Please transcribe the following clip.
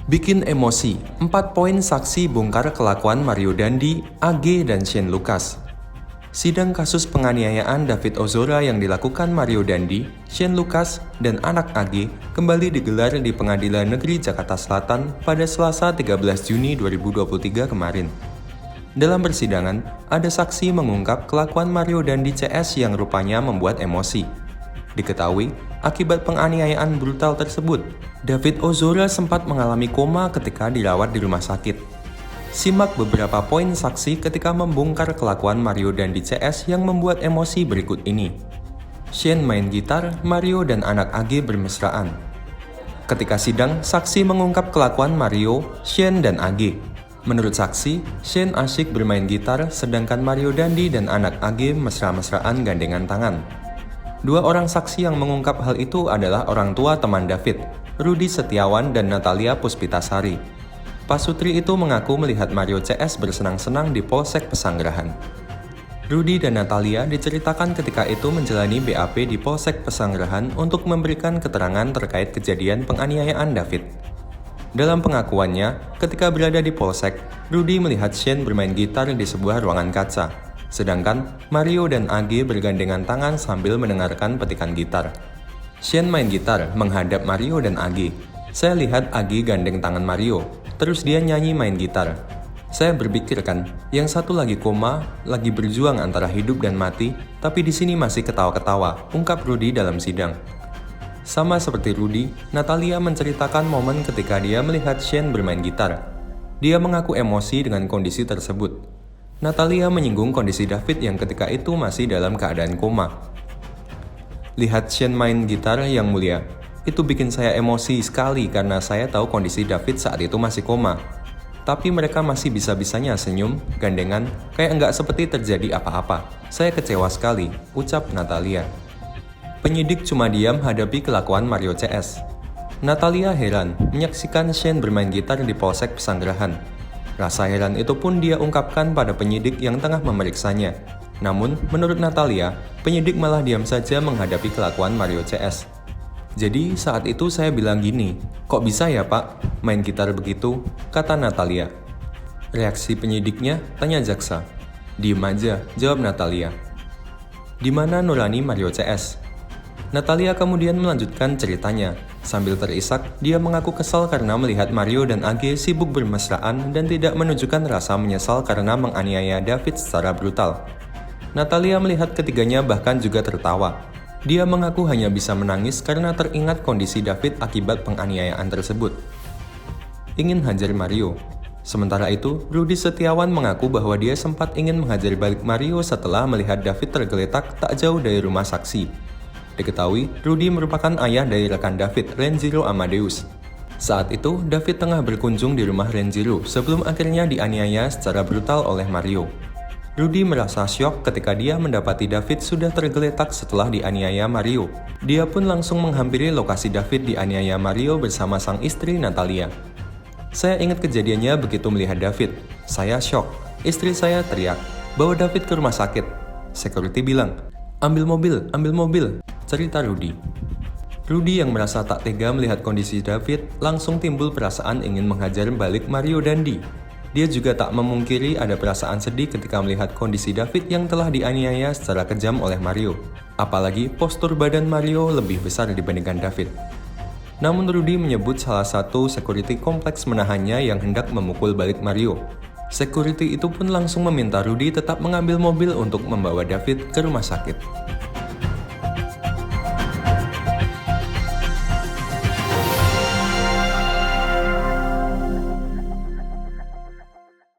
Bikin emosi, 4 poin saksi bongkar kelakuan Mario Dandi, AG, dan Shane Lucas. Sidang kasus penganiayaan David Ozora yang dilakukan Mario Dandi, Shane Lucas, dan anak AG kembali digelar di Pengadilan Negeri Jakarta Selatan pada Selasa 13 Juni 2023 kemarin. Dalam persidangan, ada saksi mengungkap kelakuan Mario Dandi CS yang rupanya membuat emosi. Diketahui, akibat penganiayaan brutal tersebut, David Ozora sempat mengalami koma ketika dirawat di rumah sakit. Simak beberapa poin saksi ketika membongkar kelakuan Mario Dandi CS yang membuat emosi berikut ini. Shane main gitar, Mario dan anak AG bermesraan. Ketika sidang, saksi mengungkap kelakuan Mario, Shane, dan AG. Menurut saksi, Shane asyik bermain gitar, sedangkan Mario Dandi dan anak AG mesra-mesraan gandengan tangan. Dua orang saksi yang mengungkap hal itu adalah orang tua teman David, Rudi Setiawan dan Natalia Puspitasari. Pasutri itu mengaku melihat Mario CS bersenang-senang di Polsek Pesanggerahan. Rudi dan Natalia diceritakan ketika itu menjalani BAP di Polsek Pesanggerahan untuk memberikan keterangan terkait kejadian penganiayaan David. Dalam pengakuannya, ketika berada di Polsek, Rudi melihat Shane bermain gitar di sebuah ruangan kaca. Sedangkan Mario dan AG bergandengan tangan sambil mendengarkan petikan gitar. Shane main gitar menghadap Mario dan AG. Saya lihat AG gandeng tangan Mario, terus dia nyanyi main gitar. Saya berpikir kan, yang satu lagi koma, lagi berjuang antara hidup dan mati, tapi di sini masih ketawa-ketawa, ungkap Rudi dalam sidang. Sama seperti Rudi, Natalia menceritakan momen ketika dia melihat Shane bermain gitar. Dia mengaku emosi dengan kondisi tersebut. Natalia menyinggung kondisi David yang ketika itu masih dalam keadaan koma. Lihat Shane main gitar yang mulia, itu bikin saya emosi sekali karena saya tahu kondisi David saat itu masih koma. Tapi mereka masih bisa-bisanya senyum, gandengan, kayak nggak seperti terjadi apa-apa. Saya kecewa sekali, ucap Natalia. Penyidik cuma diam hadapi kelakuan Mario CS. Natalia heran menyaksikan Shane bermain gitar di Polsek Pesanggerahan. Rasa heran itu pun dia ungkapkan pada penyidik yang tengah memeriksanya. Namun, menurut Natalia, penyidik malah diam saja menghadapi kelakuan Mario CS. Jadi, saat itu saya bilang gini, kok bisa ya pak, main gitar begitu? Kata Natalia. Reaksi penyidiknya, tanya jaksa. Diem aja, jawab Natalia. Di mana nurani Mario CS? Natalia kemudian melanjutkan ceritanya. Sambil terisak, dia mengaku kesal karena melihat Mario dan AG sibuk bermesraan dan tidak menunjukkan rasa menyesal karena menganiaya David secara brutal. Natalia melihat ketiganya bahkan juga tertawa. Dia mengaku hanya bisa menangis karena teringat kondisi David akibat penganiayaan tersebut. Ingin hajar Mario. Sementara itu, Rudi Setiawan mengaku bahwa dia sempat ingin menghajar balik Mario setelah melihat David tergeletak tak jauh dari rumah saksi. Diketahui, Rudi merupakan ayah dari rekan David, Renjiro Amadeus. Saat itu, David tengah berkunjung di rumah Renjiro sebelum akhirnya dianiaya secara brutal oleh Mario. Rudi merasa syok ketika dia mendapati David sudah tergeletak setelah dianiaya Mario. Dia pun langsung menghampiri lokasi David dianiaya Mario bersama sang istri Natalia. Saya ingat kejadiannya begitu melihat David. Saya syok. Istri saya teriak, bawa David ke rumah sakit. Security bilang, ambil mobil. Cerita Rudi. Rudi yang merasa tak tega melihat kondisi David langsung timbul perasaan ingin menghajar balik Mario Dandi. Dia juga tak memungkiri ada perasaan sedih ketika melihat kondisi David yang telah dianiaya secara kejam oleh Mario. Apalagi postur badan Mario lebih besar dibandingkan David. Namun Rudi menyebut salah satu security kompleks menahannya yang hendak memukul balik Mario. Security itu pun langsung meminta Rudi tetap mengambil mobil untuk membawa David ke rumah sakit.